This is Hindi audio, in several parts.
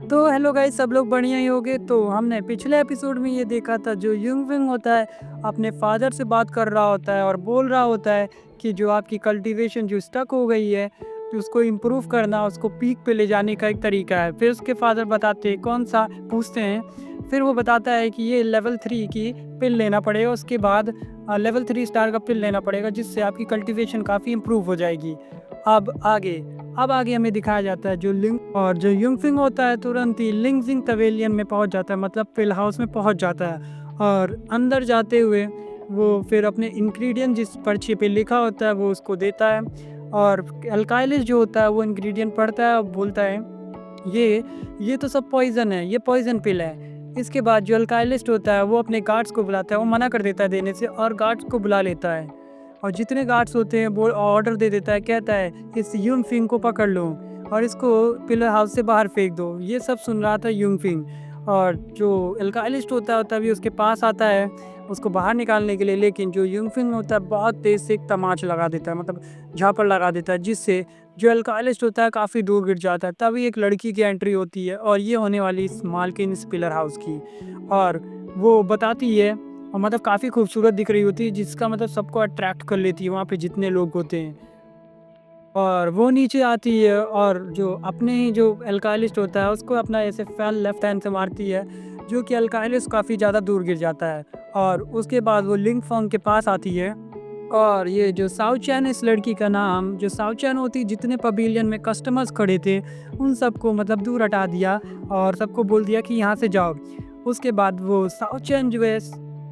तो हेलो गाइस, सब लोग बढ़िया ही होंगे। तो हमने पिछले एपिसोड में ये देखा था, जो युंगविंग होता है अपने फादर से बात कर रहा होता है और बोल रहा होता है कि जो आपकी कल्टीवेशन जो स्टक हो गई है, तो उसको इम्प्रूव करना, उसको पीक पे ले जाने का एक तरीका है। फिर उसके फादर बताते हैं कौन सा, पूछते हैं। फिर वो बताता है कि ये लेवल 3 की पिल लेना पड़ेगा, उसके बाद लेवल 3 स्टार का पिल लेना पड़ेगा, जिससे आपकी कल्टीवेशन काफ़ी इम्प्रूव हो जाएगी। अब आगे अब आगे हमें दिखाया जाता है जो लिंग और जो युंगफिंग होता है तुरंत ही लिंगजिंग पवेलियन में पहुंच जाता है, मतलब फिल हाउस में पहुंच जाता है। और अंदर जाते हुए वो फिर अपने इंग्रेडिएंट जिस पर्चे पे लिखा होता है वो उसको देता है। और अल्काइलिस जो होता है वो इंग्रेडिएंट पढ़ता है और बोलता है ये ये तो सब पॉइजन है, ये पॉइजन पिल है। इसके बाद जो अल्काइलिस्ट होता है वो अपने गार्ड्स को बुलाता है, वो मना कर देता है देने से और गार्ड्स को बुला लेता है। और जितने गार्ड्स होते हैं वो ऑर्डर दे देता है, कहता है इस यूनफिंग को पकड़ लो और इसको पिलर हाउस से बाहर फेंक दो। ये सब सुन रहा था यूनफिंग। और जो एल्काइलिस्ट होता है तभी उसके पास आता है उसको बाहर निकालने के लिए, लेकिन जो यूनफिंग होता है बहुत तेज से एक तमाच लगा देता है, मतलब झापड़ लगा देता है, जिससे जो एल्काइलिस्ट होता है काफ़ी दूर गिर जाता है। तभी एक लड़की की एंट्री होती है और ये होने वाली इस मालकिन इस पिलर हाउस की। और वो बताती है और मतलब काफ़ी खूबसूरत दिख रही होती है, जिसका मतलब सबको अट्रैक्ट कर लेती है वहाँ पे जितने लोग होते हैं। और वो नीचे आती है और जो अपने ही जो अल्काइलिस्ट होता है उसको अपना ऐसे फैन लेफ्ट हैंड से मारती है, जो कि अल्काइलिस्ट काफ़ी ज़्यादा दूर गिर जाता है। और उसके बाद वो लिंग फंग के पास आती है। और ये जो साओ चैन, इस लड़की का नाम जो साओ चैन होती, जितने पवेलियन में कस्टमर्स खड़े थे उन सबको मतलब दूर हटा दिया और सबको बोल दिया कि यहाँ से जाओ। उसके बाद वो साओ चैन जो है,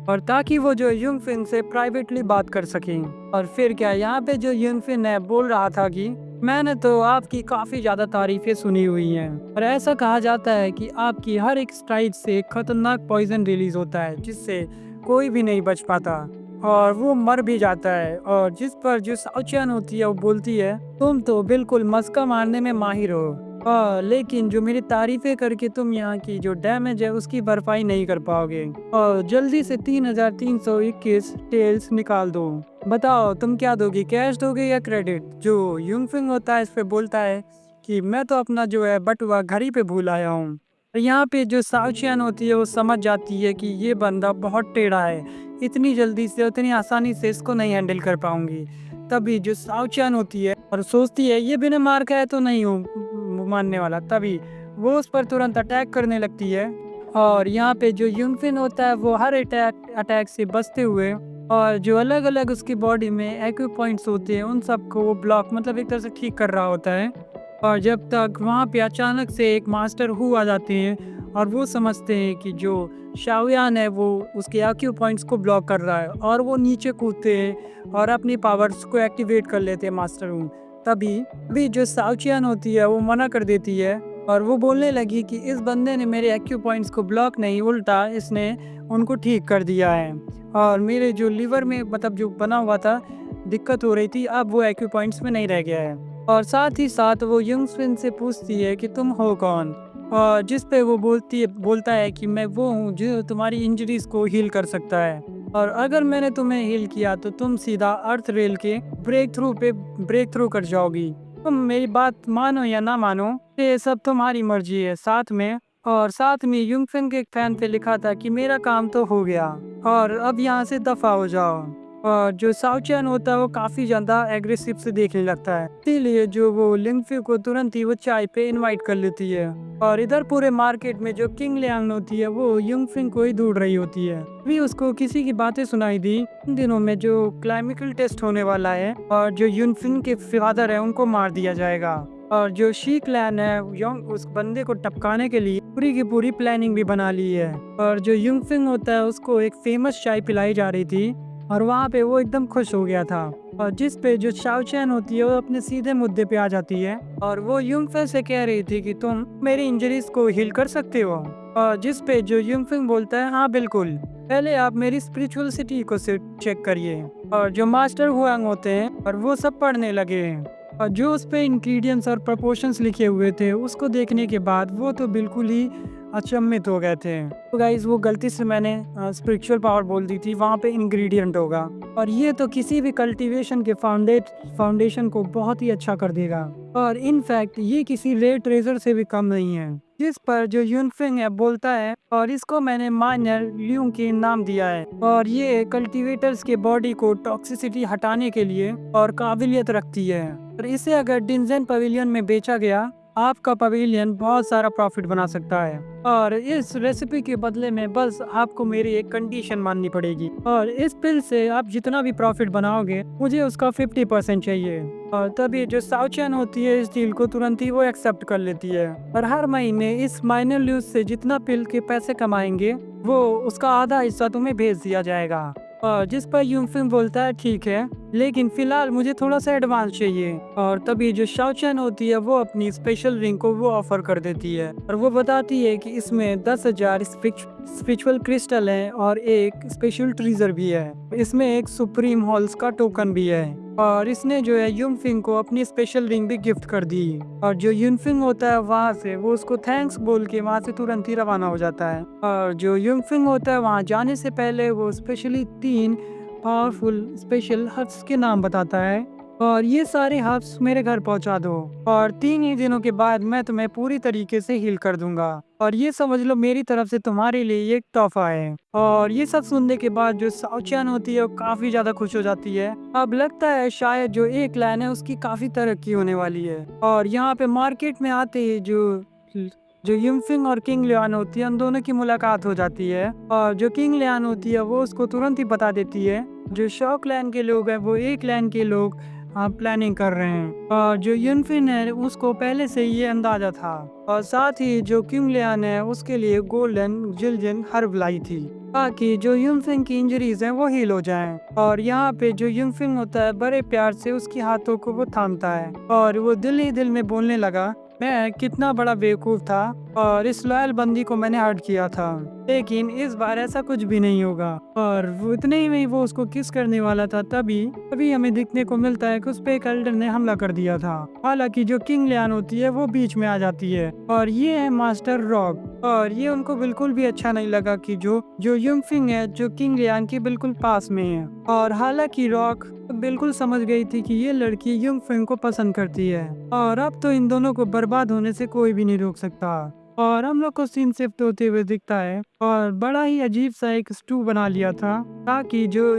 और ताकि वो जो युंगफिन से प्राइवेटली बात कर सकें। और फिर क्या, यहाँ पे जो युंगफिन है बोल रहा था कि मैंने तो आपकी काफ़ी ज़्यादा तारीफ़ें सुनी हुई हैं और ऐसा कहा जाता है कि आपकी हर एक स्ट्राइक से एक खतरनाक पॉइजन रिलीज होता है, जिससे कोई भी नहीं बच पाता और वो मर भी जाता है। और जिस पर जो साउचियन होती है वो बोलती है तुम तो बिल्कुल मस्का मारने में माहिर हो, लेकिन जो मेरी तारीफें करके तुम यहाँ की जो डैमेज है उसकी भरपाई नहीं कर पाओगे। और जल्दी से 3321 टेल्स निकाल दो। बताओ तुम क्या दोगे, कैश दोगे या क्रेडिट? जो युंगफिंग होता है इस पे बोलता है कि मैं तो अपना जो है बटुआ घर ही पे भूल आया हूँ। और यहाँ पे जो साउचियन होती है वो समझ जाती है कि ये बंदा बहुत टेढ़ा है, इतनी जल्दी से उतनी आसानी से इसको नहीं हैंडल कर पाऊंगी। तभी जो साउचियन होती है और सोचती है ये बिना मार खाए तो नहीं हूँ मानने वाला, तभी वो उस पर तुरंत अटैक करने लगती है। और यहाँ पे जो युनफिन होता है वो हर अटैक अटैक से बचते हुए और जो अलग अलग उसकी बॉडी में एक्यू पॉइंट्स होते हैं उन सबको वो ब्लॉक, मतलब एक तरह से ठीक कर रहा होता है। और जब तक वहाँ पे अचानक से एक मास्टर हु आ जाते हैं और वो समझते हैं कि जो शाओयान है वो उसके एक्यू पॉइंट्स को ब्लॉक कर रहा है, और वो नीचे कूदते हैं और अपनी पावर्स को एक्टिवेट कर लेते हैं मास्टर हु। तभी भी जो साउचियन होती है वो मना कर देती है और वो बोलने लगी कि इस बंदे ने मेरे एक्यू पॉइंट्स को ब्लॉक नहीं, उल्टा इसने उनको ठीक कर दिया है। और मेरे जो लीवर में मतलब जो बना हुआ था, दिक्कत हो रही थी, अब वो एक्यू पॉइंट्स में नहीं रह गया है। और साथ ही साथ वो युंगस्विन से पूछती है कि तुम हो कौन, और जिस पे वो बोलता है कि मैं वो हूँ जो तुम्हारी इंजरीज को हील कर सकता है, और अगर मैंने तुम्हें हील किया तो तुम सीधा अर्थ रेल के ब्रेक थ्रू कर जाओगी। तुम मेरी बात मानो या ना मानो, ये सब तुम्हारी मर्जी है। साथ में युंगफिंग के एक फैन पे लिखा था कि मेरा काम तो हो गया और अब यहाँ से दफा हो जाओ। और जो साउचैन होता है वो काफी ज्यादा एग्रेसिव से देखने लगता है, इसीलिए जो वो लिंगफी को तुरंत ही वो चाय पे इनवाइट कर लेती है। और इधर पूरे मार्केट में जो किंग लियांग होती है वो युंगफिंग को ही ढूंढ रही होती है। भी उसको किसी की बातें सुनाई दी, इन दिनों में जो क्लाइमिकल टेस्ट होने वाला है और जो युनफिंग के फादर है उनको मार दिया जाएगा। और जो शी क्लैन है योंग उस बंदे को टपकाने के लिए पूरी की पूरी प्लानिंग भी बना ली है। और जो युंगफिंग होता है उसको एक फेमस चाय पिलाई जा रही थी और वहाँ पे वो एकदम खुश हो गया था। और जिस पे जो शाओचैन होती है वो अपने सीधे मुद्दे पे आ जाती है और वो युंगफिंग से कह रही थी कि तुम मेरी इंजरीज को हील कर सकते हो। और जिस पे जो युंगफिंग बोलता है हाँ बिल्कुल, पहले आप मेरी स्पिरिचुअलिटी को चेक करिए। और जो मास्टर हुआंग होते हैं और वो सब पढ़ने लगे हैं और जो उस पे इंग्रेडिएंट्स और प्रपोर्शंस लिखे हुए थे उसको देखने के बाद वो तो बिल्कुल ही अचंभित हो गए थे। तो गाइज वो गलती से मैंने स्पिरिचुअल पावर बोल दी थी, वहाँ पे इंग्रेडिएंट होगा। और ये तो किसी भी कल्टीवेशन के फाउंडेशन को बहुत ही अच्छा कर देगा। और इनफैक्ट ये किसी रेयर ट्रेजर से भी कम नहीं है। जिस पर जो यूनफिंग है बोलता है और इसको मैंने माइनर ल्यूंग के नाम दिया है और ये कल्टीवेटर्स के बॉडी को टॉक्सिसिटी हटाने के लिए और काबिलियत रखती है और इसे अगर डिंजन पवेलियन में बेचा गया आपका पवेलियन बहुत सारा प्रॉफिट बना सकता है और इस रेसिपी के बदले में बस आपको मेरी एक कंडीशन माननी पड़ेगी और इस पिल से आप जितना भी प्रॉफिट बनाओगे मुझे उसका 50% चाहिए और तभी जो साउचैन होती है इस डील को तुरंत ही वो एक्सेप्ट कर लेती है और हर महीने इस माइनर ल्यूज से जितना पिल के पैसे कमाएंगे वो उसका आधा हिस्सा तुम्हें भेज दिया जाएगा। और जिस पर यूनफिंग बोलता है ठीक है लेकिन फिलहाल मुझे थोड़ा सा एडवांस चाहिए और तभी जो शाओचैन होती है वो अपनी स्पेशल रिंग को वो ऑफर कर देती है और वो बताती है कि इसमें 10,000 स्पिरिचुअल क्रिस्टल है और एक स्पेशल ट्रीजर भी है। इसमें एक सुप्रीम हॉल्स का टोकन भी है और इसने जो है यूनफिंग को अपनी स्पेशल रिंग भी गिफ्ट कर दी और जो यूनफिंग होता है वहाँ से वो उसको थैंक्स बोल के वहाँ से तुरंत ही रवाना हो जाता है और जो यूनफिंग होता है वहाँ जाने से पहले वो स्पेशली 3 पावरफुल स्पेशल हर्ब्स के नाम बताता है और ये सारे हर्ब्स मेरे घर पहुंचा दो और 3 ही दिनों के बाद मैं तुम्हें पूरी तरीके से हील कर दूंगा और ये समझ लो मेरी तरफ से तुम्हारे लिए एक तोहफा है। और ये सब सुनने के बाद जो साउचैन होती है वो काफी ज्यादा खुश हो जाती है। अब लगता है शायद जो एक क्लैन है उसकी काफी तरक्की होने वाली है और यहाँ पे मार्केट में आते ही जो यूनफिंग और किंग लियान होती है उन दोनों की मुलाकात हो जाती है और जो किंग लियान होती है वो उसको तुरंत ही बता देती है जो शॉ क्लैन के लोग हैं वो एक क्लैन के लोग प्लानिंग कर रहे हैं और जो यूनफिन है उसको पहले से ये अंदाजा था और साथ ही जो किंग लियान है उसके लिए गोल्डन जिलजन हर्ब लाई थी ताकि जो यूनफिंग की इंजरीज हैं वो हील हो जाएं। और यहाँ पे जो यूनफिंग होता है बड़े प्यार से उसके हाथों को वो थामता है और वो दिल ही दिल में बोलने लगा मैं कितना बड़ा बेवकूफ था और इस लॉयल बंदी को मैंने हर्ट किया था लेकिन इस बार ऐसा कुछ भी नहीं होगा। और वो इतने ही में वो उसको किस करने वाला था तभी हमें दिखने को मिलता है कि उस पे एक एल्डर ने हमला कर दिया था। हालांकि जो किंग लियान होती है वो बीच में आ जाती है और ये है मास्टर रॉक और ये उनको बिल्कुल भी अच्छा नहीं लगा कि जो यूनफिंग है जो किंग लियान के बिल्कुल पास में है और हालांकि रॉक बिल्कुल समझ गई थी कि ये लड़की यूनफिंग को पसंद करती है और अब तो इन दोनों को बर्बाद होने से कोई भी नहीं रोक सकता। और हम लोग को सीन शिफ्ट होते हुए दिखता है और बड़ा ही अजीब सा एक स्टू बना लिया था ताकि जो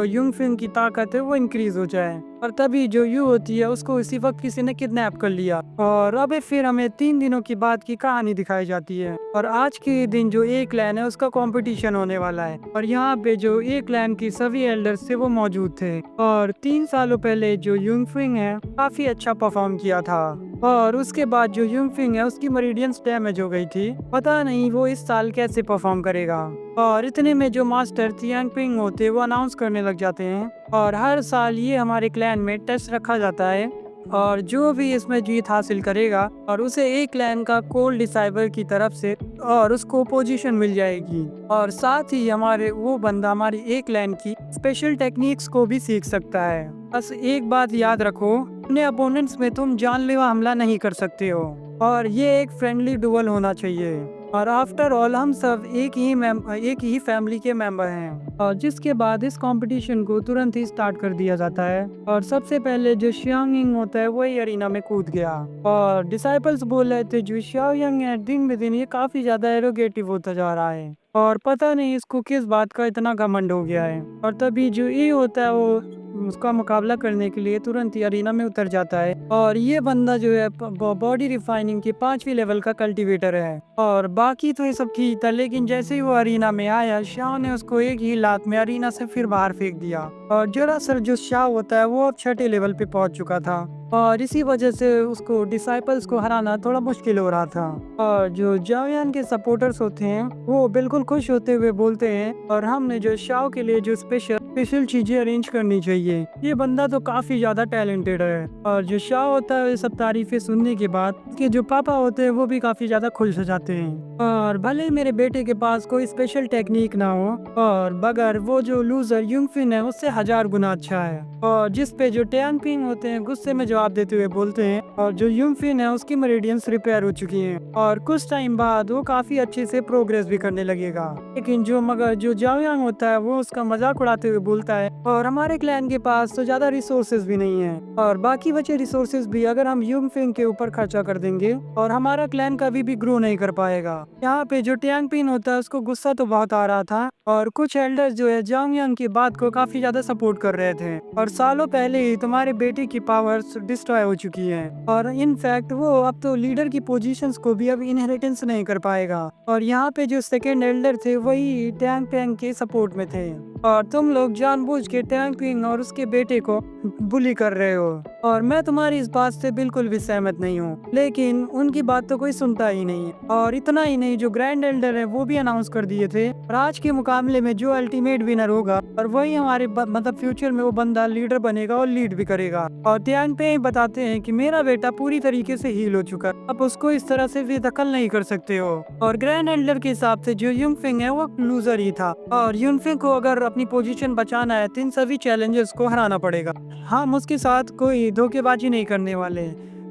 यूनफिंग की ताकत है वो इंक्रीज हो जाए और तभी जो यू होती है उसको इसी वक्त किसी ने किडनैप कर लिया और अब फिर हमें 3 दिनों की बाद की कहानी दिखाई जाती है और आज के दिन जो एक क्लैन है उसका कंपटीशन होने वाला है और यहाँ पे जो एक क्लैन की सभी एल्डर्स थे वो मौजूद थे और 3 सालों पहले जो यूनफिंग है काफी अच्छा परफॉर्म किया था और उसके बाद जो यूनफिंग है उसकी मेरिडियंस डैमेज हो गई थी। पता नहीं वो इस साल कैसे परफॉर्म करेगा और इतने में जो मास्टर थियांगपिंग होते वो अनाउंस करने लग जाते हैं और हर साल ये हमारे क्लैन में टेस्ट रखा जाता है और जो भी इसमें जीत हासिल करेगा और उसे एक क्लैन का कोल्ड डिसाइबर की तरफ से और उसको पोजीशन मिल जाएगी और साथ ही हमारे वो बंदा हमारी एक क्लैन की स्पेशल टेक्निक्स को भी सीख सकता है। बस एक बात याद रखो अपने अपोनेंट्स में तुम जानलेवा हमला नहीं कर सकते हो और ये एक फ्रेंडली डुअल होना चाहिए और आफ्टर ऑल हम सब एक ही फैमिली के मेंबर हैं। और जिसके बाद इस कंपटीशन को तुरंत ही स्टार्ट कर दिया जाता है और सबसे पहले जो शियांग होता है वही अरीना में कूद गया और डिसाइपल्स बोल रहे थे जो शियांग है दिन ब दिन ये काफी ज्यादा एरोगेटिव होता जा रहा है और पता नहीं इसको किस बात का इतना घमंड हो गया है। और तभी जो ये होता है वो उसका मुकाबला करने के लिए तुरंत ही अरीना में उतर जाता है और ये बंदा जो है बॉडी रिफाइनिंग के 5वीं लेवल का कल्टीवेटर है और बाकी तो ये सब ठीक था लेकिन जैसे ही वो अरीना में आया शाह ने उसको एक ही लात में अरीना से फिर बाहर फेंक दिया और दरअसल जो शाह होता है वो अब 6ठे लेवल पे पहुंच चुका था और इसी वजह से उसको डिसाइपल्स को हराना थोड़ा मुश्किल हो रहा था। और जो जावियान के सपोर्टर्स होते हैं वो बिल्कुल खुश होते हुए बोलते हैं और हमने जो शाओ के लिए जो स्पेशल चीजें अरेंज करनी चाहिए। ये बंदा तो काफी ज्यादा टैलेंटेड है और जो शाओ होता है ये सब तारीफें सुनने के बाद उसके जो पापा होते हैं वो भी काफी ज्यादा खुश हो जाते हैं और भले मेरे बेटे के पास कोई स्पेशल टेक्निक ना हो और मगर वो जो लूजर यूंगफिन है उससे 1000 गुना अच्छा है। और जिसपे जो टियांगपिंग होते हैं गुस्से में जो जवाब देते हुए बोलते हैं और जो यूंगफिन है उसकी मेरिडियंस रिपेयर हो चुकी हैं और कुछ टाइम बाद वो काफी अच्छे से प्रोग्रेस भी करने लगेगा। लेकिन जो जाओयांग होता है वो उसका मजाक उड़ाते हुए बोलता है और हमारे क्लैन के पास तो ज्यादा रिसोर्सेज भी नहीं है और बाकी बचे रिसोर्सेज भी अगर हम यूंगफिन के ऊपर खर्चा कर देंगे और हमारा क्लैन कभी भी ग्रो नहीं कर पाएगा। यहाँ पे जो टैंगपिन होता है उसको गुस्सा तो बहुत आ रहा था और कुछ एल्डर्स जो है जाओयांग की बात को काफी ज्यादा सपोर्ट कर रहे थे और सालों पहले ही तुम्हारे बेटे की पावर्स डिस्ट्रॉय हो चुकी है और इनफैक्ट वो अब तो लीडर की पोजीशंस को भी अब इनहेरिटेंस नहीं कर पाएगा और यहाँ पे जो सेकेंड एल्डर थे वही टैंग टैंग के सपोर्ट में थे और तुम लोग जानबूझ के टैंग पिंग और उसके बेटे को बुली कर रहे हो और मैं तुम्हारी इस बात से बिल्कुल भी सहमत नहीं हूँ। लेकिन उनकी बात तो कोई सुनता ही नहीं है और इतना ही नहीं, जो ग्रैंड एल्डर है वो भी अनाउंस कर दिए थे और आज के मुकाबले में जो अल्टीमेट विनर होगा और वही हमारे मतलब फ्यूचर में वो बंदा लीडर बनेगा और लीड भी करेगा। और टैंग पे बताते हैं कि मेरा बेटा पूरी तरीके से हील हो चुका है, अब उसको इस तरह से भी दखल नहीं कर सकते हो। और ग्रैंड एल्डर के हिसाब से जो यूंगफिंग है वो लूजर ही था और यूंगफिंग को अगर अपनी पोजीशन बचाना है तो इन सभी चैलेंजेस को हराना पड़ेगा। हम उसके साथ कोई धोखेबाजी नहीं करने वाले।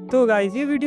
तो गाइस ये वीडियो